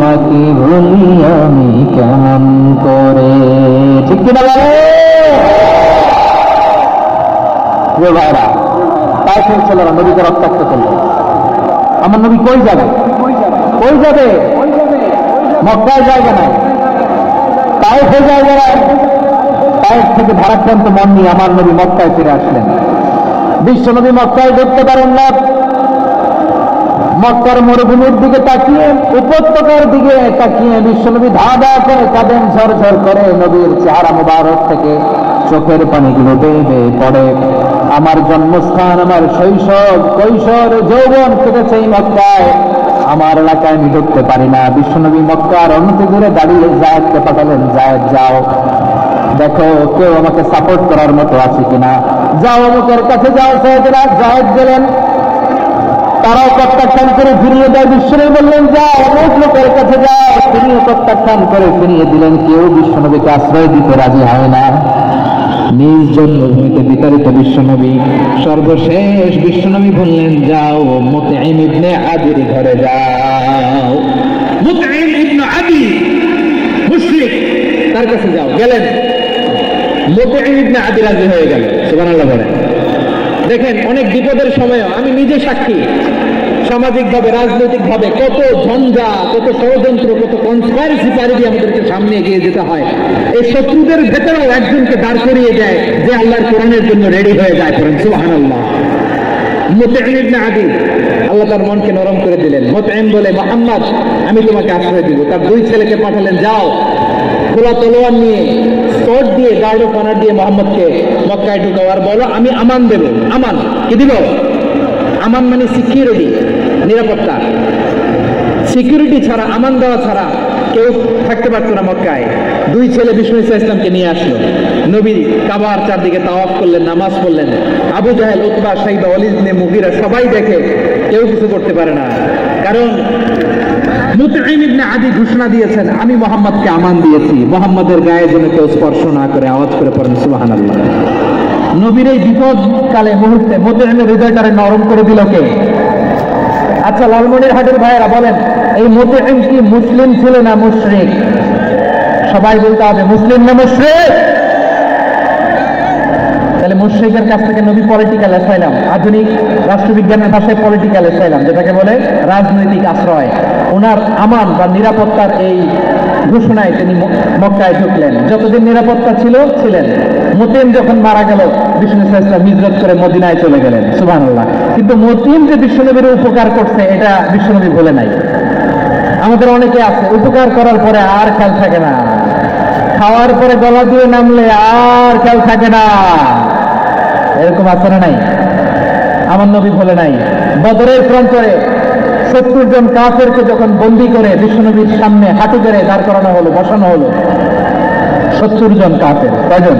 তোমাকে ভুলি আমি কেমন করে। ঠিক কিনা বলে ভাইরা? তাই ছেলেরা নবীকে রক্তাক্ত করলো। আমার নবী কই যাবে? কই যাবে? মক্কায় জায়গা নাই, তায়েফে জায়গা নাই। তায়েফ থেকে ভারাক্রান্ত মন নিয়ে আমার নবী মক্কায় ফিরে আসলেন। বিশ্ব নবী মক্কায় ঢুকতে পারেন না। মক্কার মরুভূমির দিকে তাকিয়ে, উপত্যকার দিকে তাকিয়ে বিশ্বনবী ধা ধা করে কাঁদেন, ঝরঝর করে। নবীর চেহারা মুবারক থেকে চোখের পানিগুলো বেয়ে বেয়ে পড়ে। আমার জন্মস্থান, আমার শৈশব, কৈশোর, যৌবন কেটেছে এই মক্কায়। আমার এলাকায় আমি ঢুকতে পারি না। বিশ্বনবী মক্কার অন্যতে দূরে দাঁড়িয়ে জায়েদকে পাঠালেন, জায়েদ যাও, দেখো কেউ আমাকে সাপোর্ট করার মতো আছে কিনা, যাও অমুকের কাছে যাও। জায়েদ গেলেন, তারাও প্রত্যাখ্যান করে ফিরিয়ে দেয়। বিশ্বনবী বললেন যাও অমুক লোকের কাছে যাও, তিনিও প্রত্যাখ্যান করে ফিরিয়ে দিলেন। কেউ বিশ্বনবীকে আশ্রয় দিতে রাজি হয় না। নিজ জন্মভূমিতে বিতাড়িত বিশ্বনবী, সর্বশেষ বিশ্বনবী বললেন যাও মুতঈম ইবনে আদির ঘরে যাও। মুতঈম ইবনে আদি মুশরিক, তার কাছে যাও। গেলেন, মুতঈম ইবনে আদি রাজি হয়ে গেল। সুবহানাল্লাহ বলেন। দেখেন, অনেক বিপদের সময়ও আমি নিজে সাক্ষী, সামাজিকভাবে রাজনৈতিকভাবে কত ঝঞ্ঝা, কত ষড়যন্ত্র, কত কনস্পাইরেসি পারি দিয়ে আমাদেরকে সামনে এগিয়ে যেতে হয়। এই শত্রুদের ভেতরেও একজনকে দাঁড় করিয়ে দেয় যে আল্লাহর কোরআনের জন্য রেডি হয়ে যায়। করেন সুবহানাল্লাহ। মুতঈম ইবনে আদি, আল্লাহ তার মনকে নরম করে দিলেন। মুতঈম বলে, মুহাম্মদ আমি তোমাকে আশ্রয় দিব। তার দুই ছেলেকে পাঠালেন, যাও খোলা তলোয়ার নিয়ে, শর্ট দিয়ে, গার্ড অফ অনার দিয়ে মোহাম্মদকে মক্কায় ঢুকাও আর বলো আমি আমান দেব। আমান কি দিব? আমান মানে সিকিউরিটি, নিরাপত্তা। সিকিউরিটি ছাড়া, আমান দেওয়া ছাড়া কেউ থাকতে পারতো না মক্কায়। দুই ছেলে বিষ্ণু ইসলামকে নিয়ে আসলো। নবী কাবার চারদিকে তাওয়াফ করলেন, নামাজ পড়লেন। আবু জাহেল, উতবা, শাইবা, ওয়ালিদ ইবনে মুগীরা সবাই দেখে, কেউ কিছু করতে পারে না। কারণ মুতঈম ইবনে আদি ঘোষণা দিয়েছেন আমি মুহাম্মদকে আমান দিয়েছি, মুহাম্মদের গায়ে যেন কেউ স্পর্শ না করে। আওয়াজ করে পড়েন সুবহানাল্লাহ। নবীর এই বিপদকালে মুহূর্তে মুতঈমের হৃদয়টারে নরম করে দিল কে? আচ্ছা লালমনিরহাটের ভাইয়েরা বলেন, এই মুতঈম কি মুসলিম ছিল না মুশরিক? সবাই বলতে হবে মুসলিম না মুশরিক? তাহলে মুশরিকের কাছ থেকে নবী পলিটিক্যাল অ্যাসাইলাম, আধুনিক রাষ্ট্রবিজ্ঞানের ভাষায় পলিটিক্যাল অ্যাসাইলাম, যেটাকে বলে রাজনৈতিক আশ্রয়, ওনার আমান বা নিরাপত্তার এই ঘোষণায় তিনি মক্কায় ঢুকলেন। যতদিন নিরাপত্তা ছিল ছিলেন। মুতঈম যখন মারা গেল, বিষ্ণু ইসলাম হিজরত করে মদিনায় চলে গেলেন। সুবহানাল্লাহ। কিন্তু মুতঈম যে বিশ্বনবীর উপকার করছে এটা বিশ্বনবী ভুলে নাই। আমাদের অনেকে আছে উপকার করার পরে আর খেয়াল থাকে না, খাওয়ার পরে গলা দিয়ে নামলে আর খেয়াল থাকে না। এরকম আছে না নাই? আমার নবী ভুলে নাই। বদরের প্রান্তরে 70 জন কাফেরকে যখন বন্দী করে বিশ্বনবীর সামনে হাঁটু গেড়ে দাঁড় করানো হলো, বসানো হলো, 70 জন কাফের। কয়জন?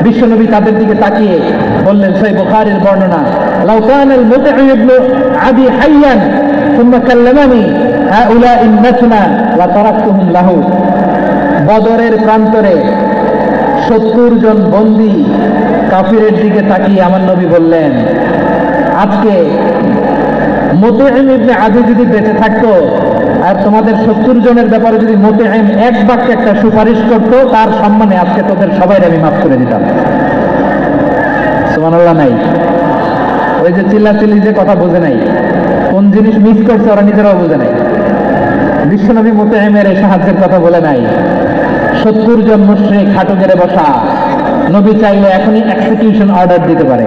বিশ্বনবী তাদের দিকে তাকিয়ে বললেন, সহিহ বুখারীর বর্ণনা, লাউ কানাল মুতঈম ইবনে আদি হাইয়ান সুম্মা কাল্লামানি হাউলাঈ নাসনা লা তারাকতুহুম লাহু। বদরের প্রান্তরে 70 জন বন্দী কাফিরের দিকে তাকিয়ে আমার নবী বললেন, আজকে মুতঈম ইবনে আদি যদি বেঁচে থাকতো আর তোমাদের 70 জনের ব্যাপারে যদি মুতঈম এক বাক্যে একটা সুপারিশ করতো, তার সম্মানে আজকে তোদের সবাই আমি মাফ করে দিতাম। সুবহানাল্লাহ নাই? ওই যে চিল্লাচিল্লি যে কথা বোঝে নাই, কোন জিনিস মিস করছে ওরা নিজেরাও বোঝে নাই। বিশ্বনবী মুতঈমের এই সাহায্যের কথা বলে নাই। 70 জন মুশরিক হাঁটু গেড়ে বসা, নবী চাইলে এখনই এক্সিকিউশন অর্ডার দিতে পারে।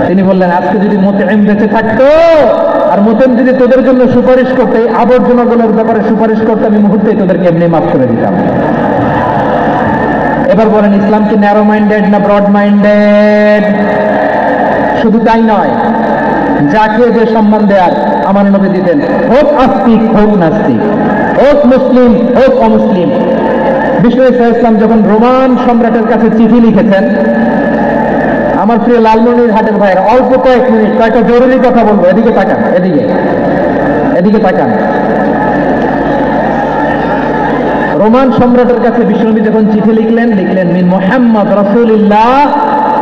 তিনি বললেন, আজকে যদি মুতঈম বেঁচে থাকতো আর মুতঈম যদি তোদের জন্য সুপারিশ করতে, আবর্জনাগুলোর ব্যাপারে সুপারিশ করতে, আমি মুহূর্তেই তোদেরকে এমনি মাফ করে দিতাম। এবার বলেন, ইসলাম কি ন্যারো মাইন্ডেড না ব্রড মাইন্ডেড? শুধু তাই নয়, যাকে যে সম্মান দেয়ার আমার নবী দিতেন, হোক আস্তিক হোক নাস্তিক, হোক মুসলিম হোক অমুসলিম। বিষ্ণু ইসলাম যখন রোমান সম্রাটের কাছে চিঠি লিখেছেন, আমার প্রিয় লালমনিরহাটের ভাইয়ের অল্প কয়েক মিনিট কয়েকটা জরুরি কথা বলবো। এদিকে তাকান, এদিকে তাকান। রোমান সম্রাটের কাছে বিশ্বনবী যখন চিঠি লিখলেন মিন মুহাম্মদ রাসূলুল্লাহ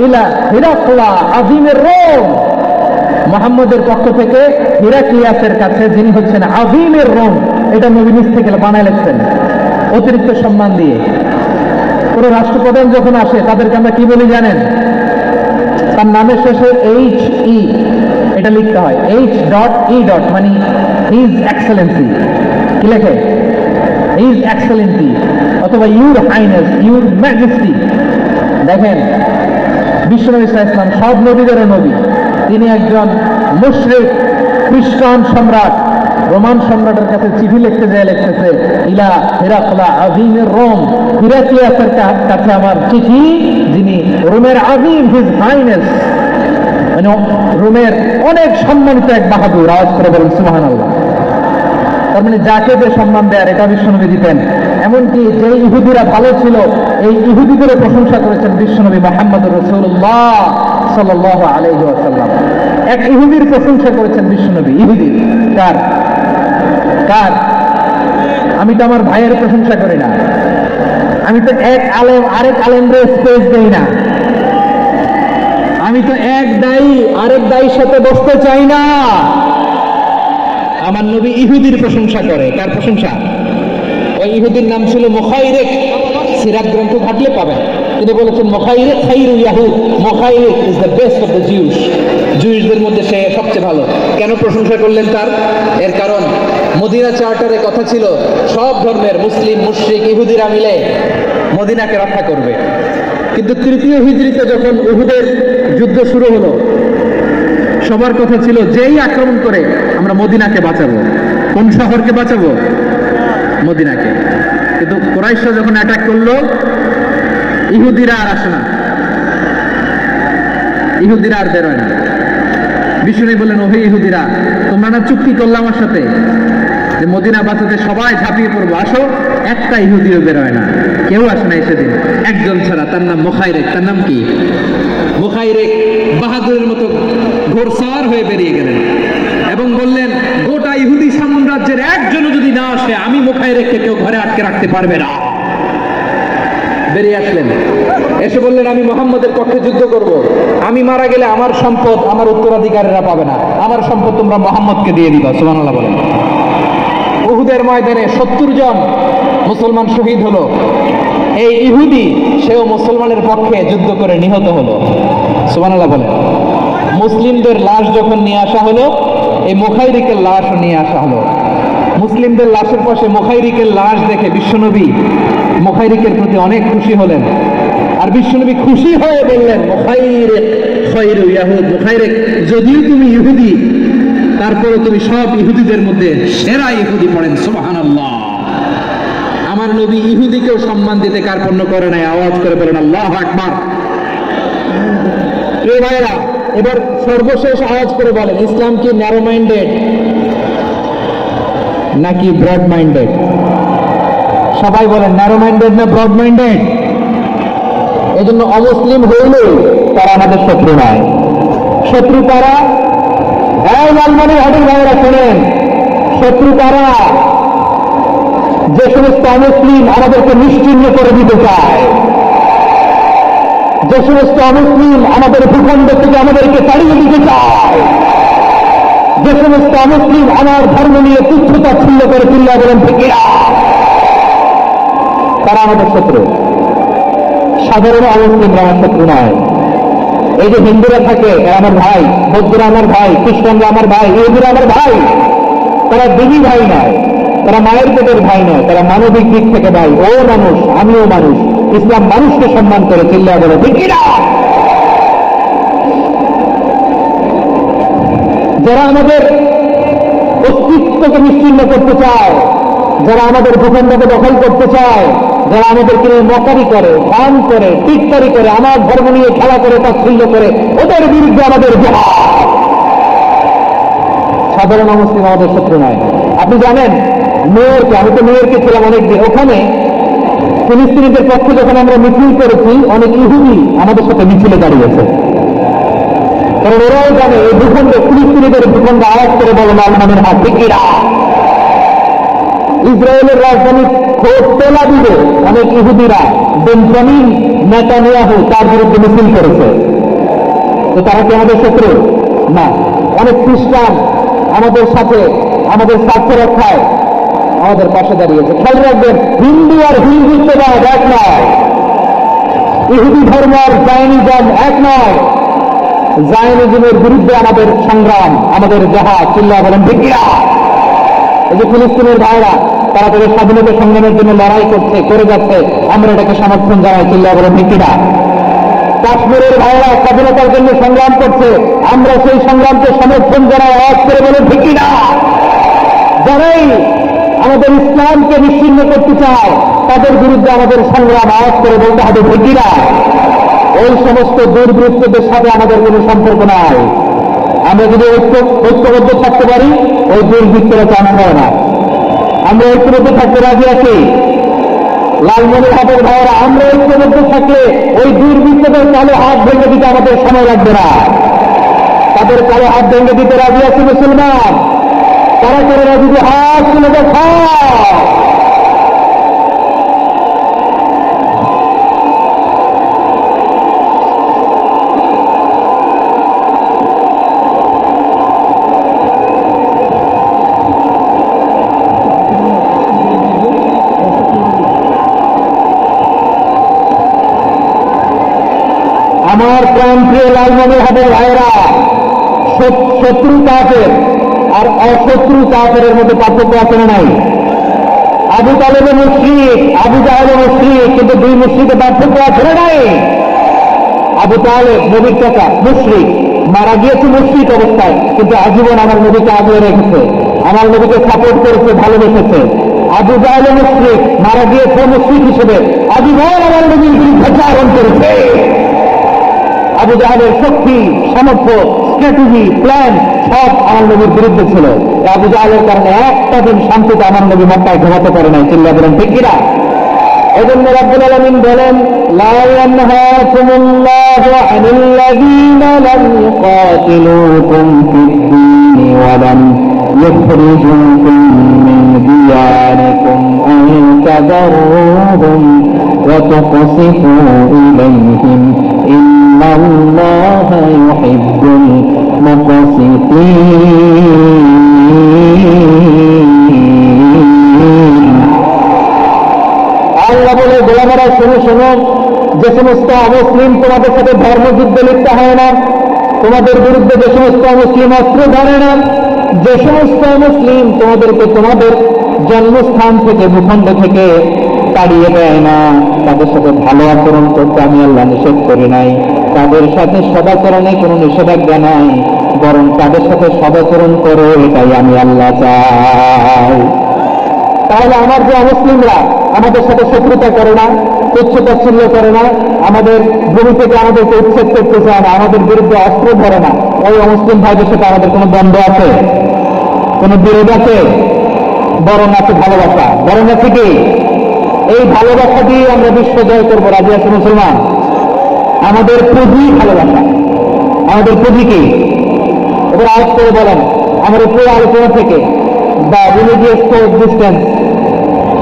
ইলা হিরাকলা আযীমের রোম। মুহাম্মদের পক্ষ থেকে হিরাক্লিয়াসের কাছে, যিনি হচ্ছেন আযীমের রোম, এটা নবী নিজ থেকে বানায় লেখছেন অতিরিক্ত সম্মান দিয়ে। কোন রাষ্ট্রপ্রধান যখন আসে তাদেরকে আমরা কি বলি জানেন? তার নামের শেষে HE এটা লিখতে হয়, H.E. মানে হিজ এক্সেলেন্সি। কি লেখে? হিজ এক্সেলেন্সি অথবা ইউর হাইনেস, ইউর ম্যাজেস্টি। দেখেন বিশ্বনবী সাল্লাল্লাহু আলাইহি ওয়াসাল্লাম সব নবীদের নবী, তিনি একজন মুশরিক খ্রিস্টান সম্রাট, রোমান সম্রাটের কাছে চিঠি লিখতে যায়, লিখতেছে ইলা হিরাকলা আযীমের রোম, হিরাক্লিয়াসের কাছে আমার চিঠি, যিনি রোমের আযীম, হিজ হাইনেস, মানে রোমের অনেক সম্মানিত এক বাহাদুর। আওয়াজ করে বলেন সুবহানাল্লাহ। তার মানে যাকে যে সম্মান দেয়ার এটা বিশ্বনবী দিতেন। এমনকি যে ইহুদিরা ভালো ছিল এই ইহুদিদের প্রশংসা করেছেন বিশ্বনবী মুহাম্মদুর রাসূলুল্লাহ সাল্লাল্লাহু আলাইহি ওয়াসাল্লাম। এক ইহুদির প্রশংসা করেছেন বিশ্বনবী। ইহুদি কার? কার? আমি তো আমার ভাইয়ের প্রশংসা করি না, আমি তো এক আলেম আরেক আলেমরে স্পেস দেই না, আমি তো এক দায়ী আরেক দায়ীর সাথে বসতে চাই না। আমার নবী ইহুদির প্রশংসা করে। কার প্রশংসা? ওই ইহুদির নাম ছিল মুখাইরিক। সিরাত গ্রন্থ ঘাটলে পাবেন, তিনি বলেছেন মুখাইরিক খাইরু ইয়াহুদ, Mukhayriq is the best of the Jews, জুইশদের মধ্যে সে সবচেয়ে ভালো। কেন প্রশংসা করলেন তার? এর কারণ মদিনা চার্টারে কথা ছিল সব ধর্মের মুসলিম মুশরিক ইহুদিরা মিলে মদিনাকে রক্ষা করবে। কিন্তু তৃতীয় হিজরিতে যখন উহুদের যুদ্ধ শুরু হলো, সবার কথা ছিল যেই আক্রমণ করে আমরা মদিনাকে বাঁচাবো। কোন শহরকে বাঁচাবো? মদিনাকে। কিন্তু কুরাইশরা যখন অ্যাটাক করলো, ইহুদিরা আর আসে না, ইহুদিরা আর বেরোয় না। বিষ্ণু বললেন, ওহে ইহুদিরা, তোমরা না চুক্তি করলে আমার সাথে যে মদিনা বাঁচাতে সবাই ঝাঁপিয়ে পড়বো, আসো। একটা ইহুদিও বেরোয় না, কেউ আসে না সেদিন, একজন ছাড়া, তার নাম মুখাইরিক। তার নাম কি? মুখাইরিক বাহাদুরের মতো ঘোরসার হয়ে বেরিয়ে গেলেন এবং বললেন, গোটা ইহুদি সাম্রাজ্যের একজনও যদি না আসে, আমি মুখাইরিককে কেউ ঘরে আটকে রাখতে পারবে না। বেরিয়ে আসলেন, এসে বললেন, আমি মুহাম্মদের পক্ষে যুদ্ধ করব, আমি মারা গেলে আমার সম্পদ আমার উত্তরাধিকারীরা পাবে না, আমার সম্পদ তোমরা মুহাম্মদকে দিয়ে দিবা। সুবহানাল্লাহ বলেন। উহুদের ময়দানে 70 জন মুসলমান শহীদ হলো। এই ইহুদি সেও মুসলমানের পক্ষে যুদ্ধ করে নিহত হলো। সুবহানাল্লাহ বলেন। মুসলিমদের লাশ যখন নিয়ে আসা হলো, এই মুখাইরিকের লাশও নিয়ে আসা হলো। মুসলিমদের লাশের পাশে মুখাইরিকের লাশ দেখে বিশ্বনবী মুখাইরিকের প্রতি অনেক খুশি হলেন। আর বিশ্বনবী খুশি হয়ে বললেন, মুখাইরিক খায়রু ইয়াহুদ, মুখাইরিক যদিও তুমি ইহুদি, তারপরে তুমি সব ইহুদিদের মধ্যে সেরা ইহুদি। পড়েন সুবহানাল্লাহ। আমার নবী ইহুদিকেও সম্মান দিতে কার্পণ্য করে নাই। আওয়াজ করে বলেন আল্লাহু আকবার। প্রিয় ভাইরা, এবার সর্বশেষ আওয়াজ করে বলেন, ইসলাম কি ন্যারো মাইন্ডেড নাকি ব্রড মাইন্ডেড? সবাই বলেন, ন্যারো মাইন্ডেড না ব্রড মাইন্ডেড? এই জন্য অমুসলিম হইলেও তারা আমাদের শত্রু নয়। শত্রু তারা, লালমানির হাটের ভাইয়েরা শোনেন, শত্রু তারা যে সমস্ত অমুসলিম আমাদেরকে নিশ্চিহ্ন করে দিতে চায়, যে সমস্ত অমুসলিম আমাদের ভূখণ্ড থেকে আমাদেরকে তাড়িয়ে দিতে চায়, যে সমস্ত অমুসলিম আমার ধর্ম নিয়ে তুচ্ছতা ছিন্ন করে চিল্লা বলেন ঠিক না, তারা আমাদের শত্রু। সাধারণ অমুসলিমরা আমার শত্রু নয়। এই যে হিন্দুরা থাকে, এরা আমার ভাই, বৌদ্ধরা আমার ভাই, খ্রিস্টানরা আমার ভাই, ইহুদিরা আমার ভাই। তারা দিদি ভাই নয়, তারা মায়ের পেটের ভাই নয়, তারা মানবিক দিক থেকে ভাই। ও মানুষ, আমিও মানুষ। ইসলাম মানুষকে সম্মান করে চিল্লা বলে ঠিক না। যারা আমাদের অস্তিত্বকে নিশ্চিহ্ন করতে চায়, যারা আমাদের ভূখণ্ডকে দখল করতে চায়, যারা আমাদেরকে নিয়ে মকারি করে, গান করে, টিটকারি করে, আমার ধর্ম নিয়ে খেলা করে, তাচ্ছিল্য করে, ওদের বিরুদ্ধে আমাদের জিহাদ। সাধারণ মুসলিম আমাদের শত্রু নয়। আপনি জানেন মেয়রকে, আমি তো মেয়রকে ছিলাম অনেকদিন, ওখানে ফিলিস্তিনিদের পক্ষে যখন আমরা মিছিল করেছি, অনেক ইহুদি আমাদের সাথে মিছিলে দাঁড়িয়েছে। কারণ ওরাও জানে এই ভূখণ্ডে, ফিলিস্তিনিদের ভূখণ্ডে আওয়াজ করে বলো লালমানের হাত ঠিকিরা। ইসরায়েলের রাজধানী তেল আবিবে অনেক ইহুদিরা বেঞ্জামিন নেতানিয়াহু তার বিরুদ্ধে মিছিল করেছে। তো তারা কি আমাদের শত্রু? না। অনেক খ্রিস্টান আমাদের সাথে আমাদের স্বার্থ রক্ষায় আমাদের পাশে দাঁড়িয়েছে। খেয়াল রাখবেন, হিন্দু আর হিন্দুত্ববাদ এক নয়, ইহুদি ধর্ম আর জায়নিজম এক নয়। জায়নিজমের বিরুদ্ধে আমাদের সংগ্রাম, আমাদের জাহাজ, চিল্লা বলেন ঠিক কিনা? এই যে ফিলিস্তিনের ভাইরা, তারা তাদের স্বাধীনতা সংগ্রামের জন্য লড়াই করছে, করে যাচ্ছে, আমরা এটাকে সমর্থন জানাই, চিল্লা বলেন ঠিক কিনা? কাশ্মীরের ভাইরা স্বাধীনতার জন্য সংগ্রাম করছে, আমরা সেই সংগ্রামকে সমর্থন জানাই, আওয়াজ করে বলেন ঠিক কিনা? যারাই আমাদের ইসলামকে বিচ্ছিন্ন করতে চায় তাদের বিরুদ্ধে আমাদের সংগ্রাম আওয়াজ করে বলতে হবে ঠিক কিনা? ওই সমস্ত দুর্বৃত্তদের সাথে আমাদের কোনো সম্পর্ক নাই। আমরা যদি ঐক্যবদ্ধ থাকতে পারি, ওই দুর্বৃত্তরা চান্স হয় না। আমরা ঐক্যবদ্ধ থাকতে রাজি আছি। লালমনিরহাটের ভাইয়েরা, আমরা ঐক্যবদ্ধ থাকলে ওই দুর্বৃত্তদের কালো হাত ভেঙে দিতে আমাদের সময় লাগবে না। তাদের কালো হাত ভেঙে দিতে রাজি আছে মুসলমান। তারা করে রাজি, হাত তুলে দেখা। আমার প্রাণপ্রিয় লালমনিরহাটের ভাইয়েরা, শত্রু কাফের আর অশত্রু কাফেরের মধ্যে পার্থক্য আছে না নাই? আবু তালেব মুশরিক, আবু জাহেল মুশরিক, কিন্তু দুই মুশরিকের পার্থক্য আছে না নাই? আবু তালেব নবীর চাচা, মুশরিক, মারা গিয়েছে মুশরিক অবস্থায়, কিন্তু আজীবন আমার নবীকে আগলে রেখেছে, আমার নবীকে সাপোর্ট করেছে, ভালোবেসেছে। আবু জাহেল মুশরিক, মারা গিয়েছে মুশরিক হিসেবে, আজীবন আমার নবীর বিরুদ্ধে চারণ করেছে। আবু জাহেলের শক্তি, সামর্থ্য, স্ট্র্যাটেজি, প্ল্যান সব আমার নবীর বিরুদ্ধে ছিল। আবু জাহেলের কারণে একটা দিন শান্তিতে আমার নবী মক্কায় ঘুমাতে পারে নাই, চিল্লা বলেন ঠিক কিনা? এজন্য রাব্বুল আলামিন বলেন, লা ইয়ানহাকুমুল্লাহু আনিল্লাযীনা লাম ইউকাতিলুকুম ফিদ-দীনি ওয়া লাম ইখরিজুকুম মিন দিয়ারিকুম আন তাদাররুহুম ওয়া তুকসিতু ইলাইহিম ইন্নাল্লাহা ইউহিব্বুল মুকসিতিন। আল্লাহ বলে, গোলামেরা শোনো শোনো, যে সমস্ত অমুসলিম তোমাদের সাথে ধর্মযুদ্ধে লিপ্ত হয় না, তোমাদের বিরুদ্ধে যে সমস্ত মুসলিম অস্ত্র ধরে না, যে সমস্ত মুসলিম তোমাদেরকে তোমাদের জন্মস্থান থেকে, ভূখণ্ড থেকে তাড়িয়ে দেয় না, তাদের সাথে ভালো আচরণ করতে আমি আল্লাহ নিষেধ করি নাই। তাদের সাথে সদাচরণে কোনো নিষেধাজ্ঞা নাই, বরং তাদের সাথে সদাচরণ করো, এটাই আমি আল্লাহ চাই। তাহলে আমার যে অমুসলিমরা আমাদের সাথে শত্রুতা করে না, তুচ্ছ-তাচ্ছিল্য করে না, আমাদের ভূমি থেকে আমাদেরকে উচ্ছেদ করতে চায় না, আমাদের বিরুদ্ধে অস্ত্র ধরে না, ওই অমুসলিম ভাইদের সাথে আমাদের কোনো দ্বন্দ্ব আছে? কোনো বিরোধ আছে? বরং আছে ভালোবাসা। বরং আছে কি? এই ভালোবাসা দিয়ে আমরা বিশ্ব জয় করবো। রাজি আছে মুসলমান? আমাদের পুঁজি ভালোবাসা। আমাদের পুঁজি কি? এবার আওয়াজ করে বলেন। আমাদের পুরো আলোচনা থেকে বা রিলিজিয়াস কোএক্সিস্টেন্স,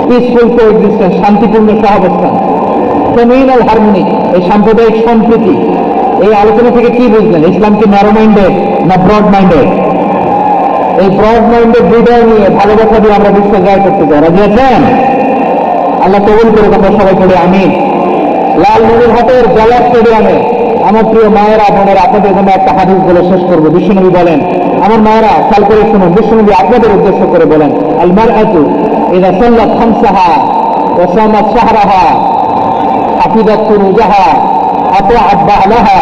পিসফুল কোএক্সিস্টেন্স, শান্তিপূর্ণ সহাবস্থান, কমিউনাল হারমোনি, এই সাম্প্রদায়িক সম্প্রীতি, এই আলোচনা থেকে কি বুঝলেন? ইসলাম কি ন্যারো মাইন্ডেড না ব্রড মাইন্ডেড? এই ব্রড মাইন্ডেড হৃদয় নিয়ে, ভালোবাসা দিয়ে আমরা বিশ্ব জয় করতে চাই। রাজি আছেন? আল্লাহ কবুল করে আমরা সবাই করে আমিন। লালমনিরহাটের জেলা স্টেডিয়ামে আমার প্রিয় মায়েরা, বোনেরা, আপনাদের জন্য একটা হাদিস বলে শেষ করবো। বিশ্বনবী বলেন, আমার মায়েরা খেয়াল করে শুনুন, বিশ্বনবী আপনাদের উদ্দেশ্য করে বলেন, আল মারআতু ইযা সাল্লাত খামসাহা ওয়া সামাত শাহরাহা হাফিযাত ফুরুজাহা আতাআত বা'লাহা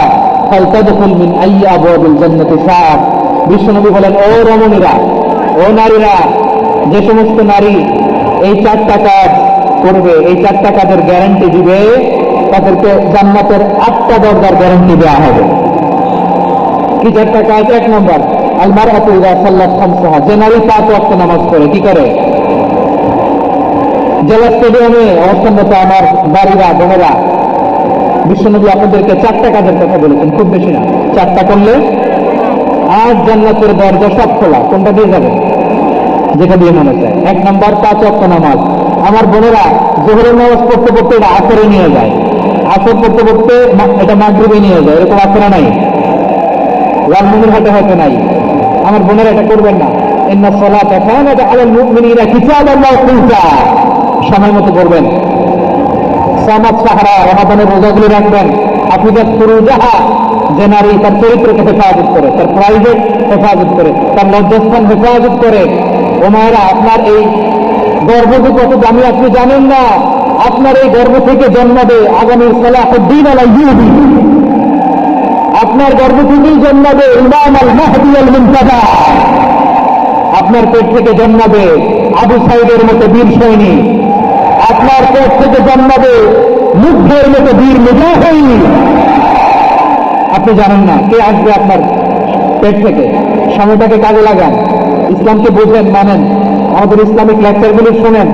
ফালতাদখুল মিন আইয়ি আবওয়াবিল জান্নাতি শাআত। বিশ্বনবী বলেন, ও রমণীরা, ও নারীরা, যে সমস্ত নারী এই চারটা কাজ করবে, এই চারটা কাজের গ্যারান্টি দিবে, তাদেরকে জান্নাতের 8টা দরজার গ্যারান্টি দেওয়া হবে। কি চারটা কাজ? 1 নম্বর, আল মারআতু ইযা সাল্লাত খামসাহা, যে নারী 5 ওয়াক্ত নামাজ পড়ে। কি করে? জেলা স্টেডিয়ামে অবস্থানরত আমার বাড়িরা, বোনেরা, বিশ্বনবী আপনাদেরকে 4টা কাজের কথা বলেছেন, খুব বেশি না। 4টা করলে 8 জান্নাতের দরজা সব খোলা। কোনটা দিয়ে যাবে? যেটা দিয়ে মনে চায়। 1 নম্বর 5 ওয়াক্ত নামাজ। আমার বোনেরা জোহরের নামাজ পড়তে পড়তে এটা আসরে নিয়ে যায়, আসর পড়তে পড়তে এটা মাগরিবে নিয়ে যায়, এরকম আসরে নাই, লালমনিরহাটে হয়তো নাই। আমার বোনেরা এটা করবেন না। ইন্না সালাতা কানাত আলাল মুমিনিনা কিতাবান মাওকুতা, সময় মতো করবেন। সামাত সাহারা, রমাদানের রোজাগুলো রাখবেন। হাফিজাত ফুরুজাহা, যে নারী তার চরিত্রকে হেফাজত করে, তার প্রাইভেট হেফাজত করে, তার লজ্জাস্থান হেফাজত করে। ও মায়েরা, আপনার এই গর্ভ যে কত দামি আপনি জানেন না। আপনার এই গর্ভ থেকে জন্মাবে আগামীর সালাহুদ্দিন আল আইয়ুবী। আপনার গর্ভ থেকেই জন্মাবে ইমাম আল মাহদী আল মুনতাদা। আপনার পেট থেকে জন্মাবে আবু সাইদের মতো বীর সৈনিক। আপনার পেট থেকে জন্মাবে মুগ্ধের মতো বীর মুজাহিদ। আপনি জানেন না কে আসবে আপনার পেট থেকে। সময়টাকে কাজে লাগান, ইসলামকে বুঝেন, মানেন, আমাদের ইসলামিক লেকচারগুলো শোনেন।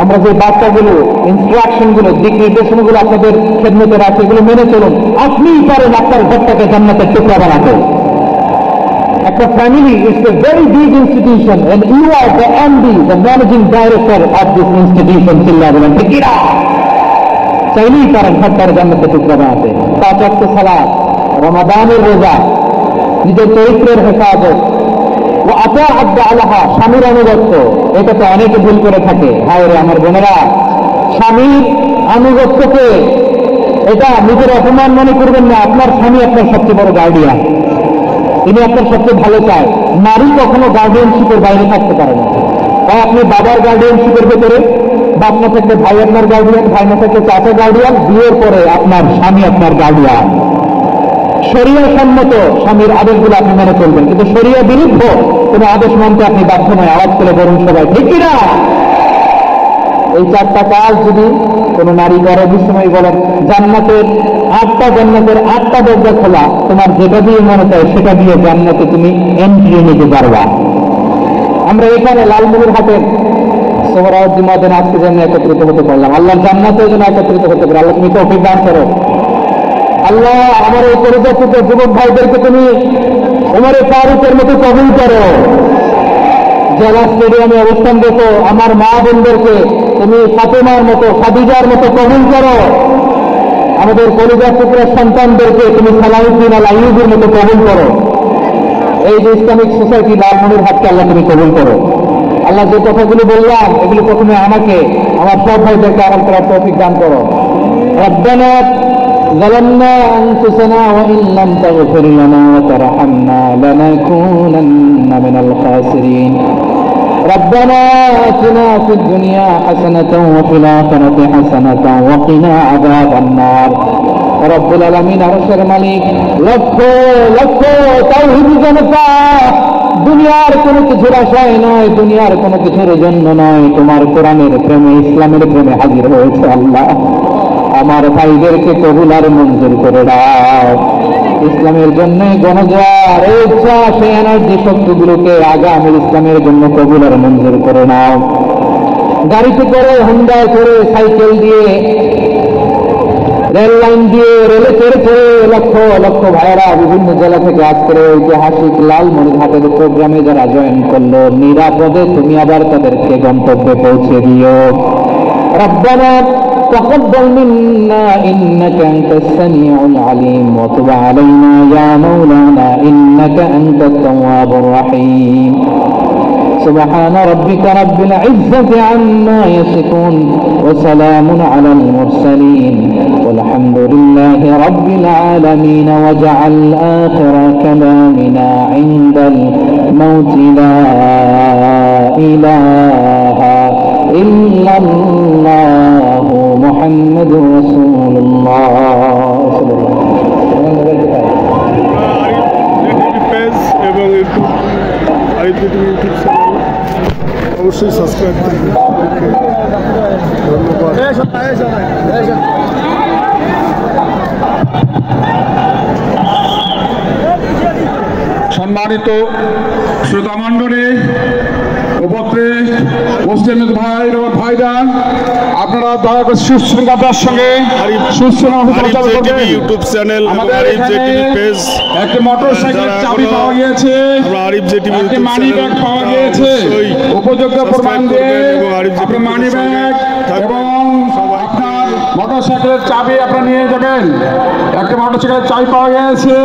আমরা যে বার্তাগুলো, ইনস্ট্রাকশনগুলো, দিক নির্দেশনাগুলো আপনাদের খেদমতে রাখি, এগুলো মেনে চলুন। আপনিই পারেন আপনার ঘরটাকে জান্নাতের টুকরা বানাতে। একটা family is a very big institution and you are the MD, the managing director of this institution. চিল্লা বলেন ঠিক কিনা? চাইলেই পারেন ঘরটার জান্নাতের টুকরা বানাতে। 5 ওয়াক্ত সালাত, রমাদানের রোজা, নিজের চরিত্রের হেফাজত, ও আতা আব্দা আলাহা, স্বামীর আনুগত্য। এটা তো অনেকে ভুল করে থাকে। হায় রে আমার বোনেরা, স্বামীর আনুগত্যকে এটা নিজের অপমান মনে করবেন না। আপনার স্বামী আপনার সবচেয়ে বড় গার্ডিয়ান, তিনি আপনার সবচেয়ে ভালো চায়। নারী কখনো গার্ডিয়ানশিপের বাইরে থাকতে পারে না। তাই আপনি বাবার গার্ডিয়ানশিপের ভেতরে, বাপ না থাকলে ভাই আপনার গার্ডিয়ান, ভাই না থাকলে চাচা গার্ডিয়ান, বিয়ের পরে আপনার স্বামী আপনার গার্ডিয়ান। শরিয়া সম্মত স্বামীর আদেশগুলো আপনি মেনে চলবেন, কিন্তু শরিয়া বিরুদ্ধ কোন আদেশ মানতে আপনি বাধ্য নয়। আওয়াজ করে বলুন সবাই ঠিক কিনা? এই 4টা কাজ যদি কোন নারী করে, বিশ্বময় বলেন জান্নাতের 8টা দরজা খোলা, তোমার যেটা দিয়ে মনে চায় সেটা দিয়ে জান্নাতে তুমি এন্ট্রি নিতে পারবা। আমরা এখানে লালমনির হাটের সোহরাউদ্দিন ময়দানে আজকে যেন একত্রিত হতে পারলাম। আল্লাহর জান্নাতে যেন একত্রিত হতে পারে। আল্লাহ তুমি তৌফিক দান করো। আল্লাহ আমার এই পরিবর্তিত যুবক ভাইদেরকে তুমি উমরে ফারুকের মতো কবুল করো। জেলা স্টেডিয়ামে অবস্থান দেখো আমার মা বোনদেরকে তুমি ফাতেমার মতো, খাদিজার মতো কবুল করো। আমাদের কলিজার টুকরার সন্তানদেরকে তুমি সালাউদ্দিন আল আইয়ুবীর মতো কবুল করো। এই যে ইসলামিক সোসাইটি লালমনির হাটকে আল্লাহ তুমি কবুল করো। আল্লাহ যে কথাগুলো বললাম এগুলো প্রথমে আমাকে, আমার সব ভাইদেরকে আমল করার তৌফিক দান করো। রব্বানা ظلمنا أنفسنا وإن لم تغفر لنا وترحمنا لنكونن من الخاسرين ربنا آتنا في الدنيا حسنة وفي الآخرة حسنة وقنا عذاب النار رب العالمين আরশের মালিক, লক্ষ লক্ষ তাওহীদি জনতা, দুনিয়ার কোনো কিছুর আশায় নয়, দুনিয়ার কোনো কিছুর জন্য নয়, তোমার কোরআনের প্রেমে, ইসলামের প্রেমে হাজির হয়েছে। আল্লাহ আমার ভাইদেরকে কবুল আর মঞ্জুর করে দাও। ইসলামের জন্য গণজার ইচ্ছা, সেই এনার্জি শক্তিগুলোকে আগামী ইসলামের জন্য কবুল আর মঞ্জুর করে নাও। গাড়িতে করে, হুন্ডায় করে, সাইকেল দিয়ে, রেল লাইন দিয়ে, রেলে চড়ে লক্ষ লক্ষ ভাইয়েরা বিভিন্ন জেলা থেকে আজকের ঐতিহাসিক লালমনিরহাটের প্রোগ্রামে যারা জয়েন করলো, নিরাপদে তুমি আবার তাদেরকে গন্তব্যে পৌঁছে দিও। রব্বানা تقبل منا إنك أنت السميع العليم وتب علينا يا مولانا إنك أنت التواب الرحيم سبحان ربك رب العزة عما يصفون وسلام على المرسلين والحمد لله رب العالمين واجعل آخر كلامنا عند الموت لا إله إلا الله محمد رسول الله এবং ইউটিউব চ্যানেল অবশ্যই সাবস্ক্রাইব করবেন। সম্মানিত শ্রোতামণ্ডলী, মুসলিম ভাই এবং ভাইজান, আপনারা দয়া করে সুশৃঙ্খলার সঙ্গে ইউটিউব চ্যানেল পেজ, একটি মোটরসাইকেল চাবি পাওয়া গিয়েছে, একটি মানি ব্যাগ পাওয়া গিয়েছে। উপযুক্ত প্রমাণ দিয়ে আপনি মানি ব্যাগ এবং আপনার মোটরসাইকেলের চাবি আপনারা নিয়ে যাবেন। একটি মোটরসাইকেলের চাবি পাওয়া গিয়েছে।